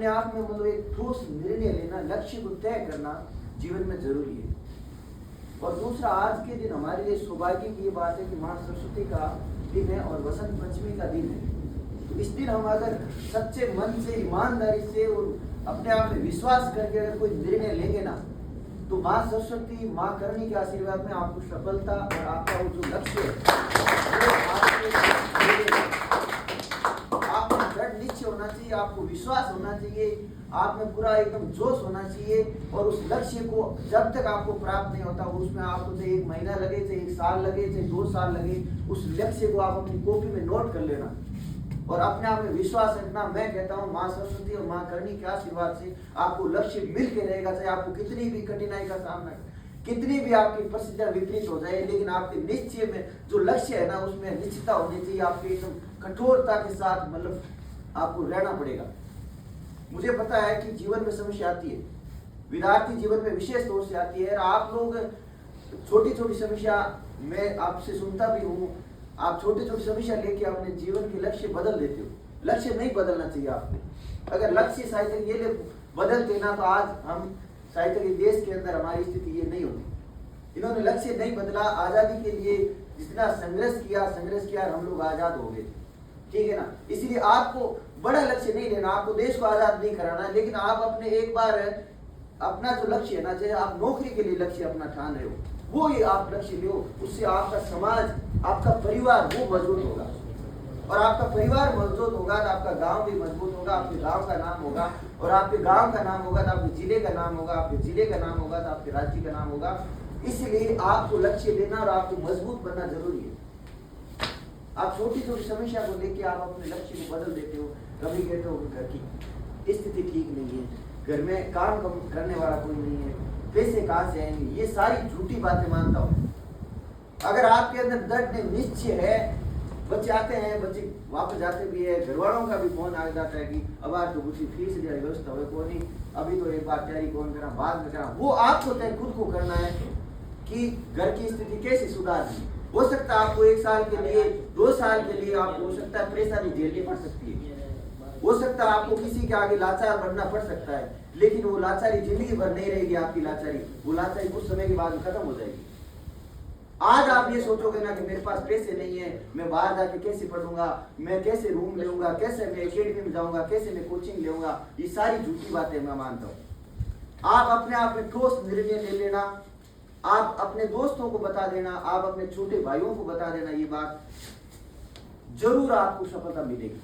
अपने आप में मतलब एक ठोस निर्णय लेना, लक्ष्य को तय करना जीवन में जरूरी है। और दूसरा, आज के दिन हमारे लिए सौभाग्य की ये बात है कि माँ सरस्वती का दिन है और वसंत पंचमी का दिन है। तो इस दिन हम अगर सच्चे मन से, ईमानदारी से और अपने आप में विश्वास करके अगर कोई निर्णय लेंगे ना, तो माँ सरस्वती, माँ करणी के आशीर्वाद में आपको सफलता और आपका वो जो लक्ष्य है आपको दृढ़ निश्चय होना चाहिए, आपको विश्वास होना चाहिए, आप में पूरा एकदम जोश होना चाहिए। और उस लक्ष्य को जब तक आपको प्राप्त नहीं होता, उसमें आपको चाहे 1 महीना लगे, चाहे 1 साल लगे, चाहे 2 साल लगे, उस लक्ष्य को आप अपनी कॉपी में नोट कर लेना और अपने आप में विश्वास रखना। मैं कहता हूँ माँ सरस्वती और माँ करणी के आशीर्वाद से आपको लक्ष्य मिल के रहेगा, चाहे आपको कितनी भी कठिनाई का सामना, कितनी भी आपकी परिस्थितियां विपरीत हो जाए, लेकिन आपके निश्चय में जो लक्ष्य है ना, उसमें निश्चितता होनी चाहिए। आपके एकदम कठोरता के साथ मतलब आपको रहना पड़ेगा। मुझे पता है कि जीवन में समस्या आती है, विद्यार्थी जीवन में विशेष तौर से आती है। आप लोग छोटी छोटी समस्या, मैं आपसे सुनता भी हूँ, आप छोटी छोटी समस्या लेके अपने जीवन के लक्ष्य बदल देते हो। लक्ष्य नहीं बदलना चाहिए आपको। अगर लक्ष्य शायद ये बदलते ना, तो आज हम शायद के देश के अंदर हमारी स्थिति ये नहीं होती। इन्होंने लक्ष्य नहीं बदला, आजादी के लिए जितना संघर्ष किया हम लोग आजाद हो गए, ठीक है ना। इसलिए आपको बड़ा लक्ष्य नहीं लेना, आपको देश को आजाद नहीं कराना, लेकिन आप अपने एक बार अपना जो लक्ष्य है ना, चाहे आप नौकरी के लिए लक्ष्य अपना ठान रहे हो, वो ही आप लक्ष्य लो। उससे आपका समाज, आपका परिवार वो मजबूत होगा, और आपका परिवार मजबूत होगा तो आपका गांव भी मजबूत होगा, आपके गांव का नाम होगा, और आपके गांव का नाम होगा तो आपके जिले का नाम होगा, आपके जिले का नाम होगा तो आपके राज्य का नाम होगा। इसलिए आपको लक्ष्य लेना और आपको मजबूत बनना जरूरी है। आप छोटी छोटी समस्या को लेके आप अपने लक्ष्य को बदल देते हो। कभी कहते हो घर की स्थिति ठीक नहीं है, घर में काम करने वाला कोई नहीं है, पैसे कहाँ से आएंगे, ये सारी झूठी बातें मानता हूँ। अगर आपके अंदर दृढ़ निश्चय है, बच्चे आते हैं, बच्चे वापस जाते भी है, घर वालों का भी फोन आ जाता है कि अब आज तो कुछ फीस की व्यवस्था हो कौन नहीं, अभी तो एक बार तैयारी कौन करा, बाद में करा। वो आपको तय खुद को करना है कि घर की स्थिति कैसे सुधारनी। हो सकता है आपको 1 साल के लिए, 2 साल के लिए आपको हो सकता है परेशानी झेलनी पड़ सकती है, हो सकता है आपको किसी के आगे लाचार बनना पड़ सकता है, लेकिन वो लाचारी जिंदगी भर नहीं रहेगी। आपकी लाचारी, वो लाचारी कुछ समय के बाद खत्म हो जाएगी। आज आप ये सोचोगे ना कि मेरे पास पैसे नहीं है, मैं बाहर जाके कैसे पढ़ूंगा, मैं कैसे रूम लूंगा, कैसे मैं एकेडमी में जाऊंगा, कैसे मैं कोचिंग लूंगा, ये सारी झूठी बातें मैं मानता हूँ। आप अपने आप में ठोस निर्णय ले लेना, आप अपने दोस्तों को बता देना, आप अपने छोटे भाइयों को बता देना, ये बात जरूर आपको सफलता मिलेगी।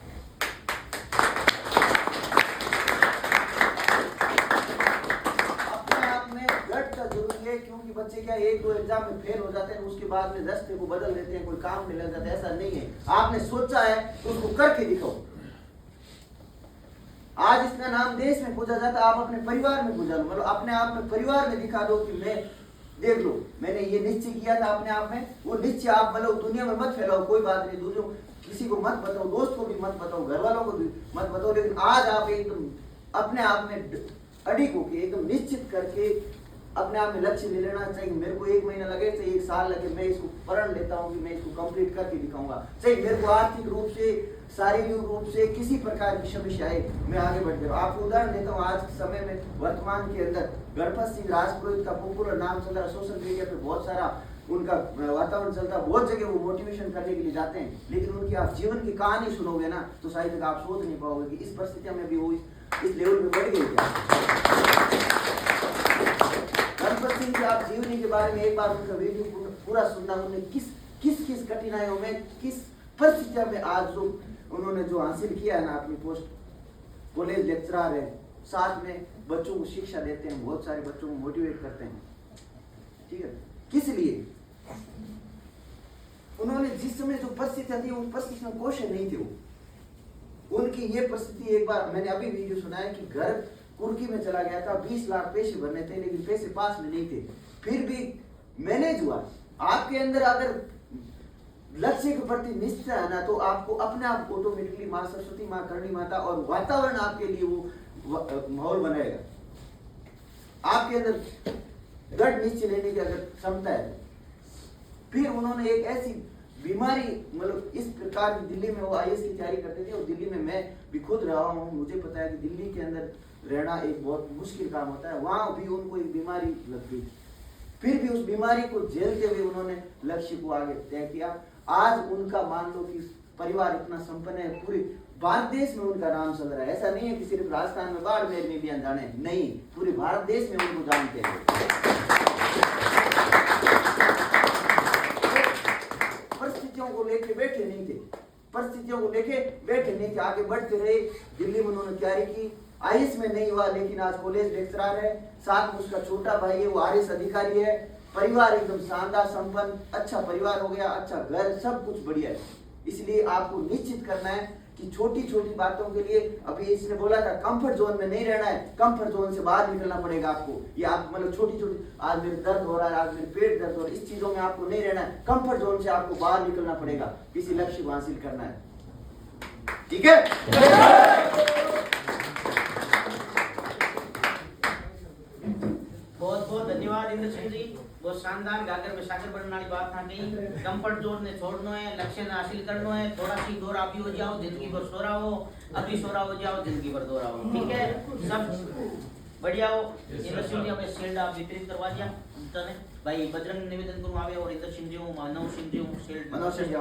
अपने आप में गट का जरूरी है, क्योंकि बच्चे क्या 1-2 एग्जाम में फेल हो जाते हैं, उसके बाद में रास्ते को बदल देते हैं, कोई काम में लग जाता है। ऐसा नहीं है, आपने सोचा है तो उसको करके दिखाओ। आज इसका नाम देश में पूछा जाता है, आप अपने परिवार में पूछा लो, मतलब अपने आप में परिवार में दिखा दो कि मैं, देख लो मैंने ये निश्चय किया था अपने आप में। वो निश्चय आप मतलब दुनिया में मत फैलाओ, कोई बात नहीं, दूसरों किसी को मत बताओ, दोस्त को भी मत बताओ, घर वालों को भी मत बताओ, लेकिन आज आप एकदम अपने आप में अडिग होके एकदम निश्चित करके अपने आप में लक्ष्य ले लेना चाहिए। मेरे को 1 महीना लगे, चाहे 1 साल लगे, मैं इसको प्रण लेता हूँ कि मैं इसको कंप्लीट करके दिखाऊंगा। चाहे मेरे को आर्थिक रूप से, शारीरिक रूप से किसी प्रकार की समस्या है, मैं आगे बढ़ जाऊँ। आपको उदाहरण देता हूँ, आज के समय में वर्तमान के अंदर गणपत सिंह राजपुरोहित का पॉपुलर नाम चल रहा है, सोशल मीडिया पे बहुत सारा उनका वातावरण चलता है, बहुत जगह वो मोटिवेशन करने के लिए जाते हैं, लेकिन उनकी आप जीवन की कहानी सुनोगे ना तो शायद आप सोच नहीं पाओगे कि इस परिस्थितियों में भी वो इस लेवल पे बढ़ गई क्या। गणपत सिंह की आप जीवनी के बारे में एक बार उनका वीडियो पूरा सुनना, उन्होंने किस कठिनाइयों में, किस परिस्थितियों में आज जो उन्होंने जो हासिल किया है ना, अपनी पोस्ट, कॉलेज लेक्चरर है, साथ में बच्चों को शिक्षा देते हैं, बहुत सारे बच्चों को मोटिवेट करते हैं, ठीक है। किस लिए? उन्होंने जिस समय जो परिस्थितियां थी, उन परिस्थिति में क्वेश्चन नहीं थे वो। उनकी ये परिस्थिति, एक बार मैंने अभी वीडियो सुना है कि घर कुर्की में चला गया था, 20 लाख पैसे भरने थे, लेकिन पैसे पास में नहीं थे, फिर भी मैनेज हुआ। आपके अंदर अगर लक्ष्य के प्रति निश्चय है ना, तो आपको अपने आप ऑटोमेटिकली माँ सरस्वती, माँ करणी माता और वातावरण आपके लिए वो माहौल बनाएगा। आपके अंदर दृढ़ निश्चय लेने की अगर क्षमता है, फिर उन्होंने एक ऐसी बीमारी मतलब इस प्रकार की दिल्ली में वो आईएएस की तैयारी करते थे और दिल्ली में मैं भी खुद रहा हूँ, मुझे पता है कि दिल्ली के अंदर रहना एक बहुत मुश्किल काम होता है। वहाँ भी उनको एक बीमारी लग गई, फिर भी उस बीमारी को झेलते हुए उन्होंने लक्ष्य को आगे तय किया। आज उनका मान लो कि परिवार इतना संपन्न है, पूरे भारत देश में उनका नाम चल रहा है। ऐसा नहीं है कि सिर्फ राजस्थान में बाड़मेर में भी अनजाने, नहीं, पूरे भारत देश में उनको जानते हैं। परिस्थितियों को लेके बैठे नहीं थे, परिस्थितियों को लेके बैठे नहीं थे, आगे बढ़ते रहे। दिल्ली में उन्होंने तैयारी की, आईएएस में नहीं हुआ लेकिन आज कॉलेज लेक्चरर है, साथ में उसका छोटा भाई है वो आरएस अधिकारी है। परिवार एकदम शानदार संपन्न, अच्छा परिवार हो गया, अच्छा घर, सब कुछ बढ़िया है। इसलिए आपको निश्चित करना है कि छोटी छोटी बातों के लिए, अभी इसने बोला था कंफर्ट जोन में नहीं रहना है, कंफर्ट जोन से बाहर निकलना पड़ेगा आपको। ये आप मतलब छोटी छोटी, आज मेरे दर्द हो रहा है, आज मेरे पेट दर्द हो रहा है, इस चीजों में आपको नहीं रहना है, कंफर्ट जोन से आपको बाहर निकलना पड़ेगा, किसी लक्ष्य को हासिल करना है। ठीक है, बहुत बहुत धन्यवाद इंद्र सिंह जी, बहुत शानदार गागर में सागर बनने वाली बात था कही। कंफर्ट जोन ने छोड़ना है, लक्ष्य ने हासिल करना है, थोड़ा सी दौरा भी हो जाओ जिंदगी भर सो रहा हो, अभी सो रहा हो जाओ जिंदगी भर दौरा हो। ठीक है, सब बढ़िया हो। इंद्र सिंह जी हमें शील्ड आप वितरित करवा दिया भाई, बजरंग निवेदन करूँ आवे और इंद्र सिंह जी मानव सिंह जी शील्ड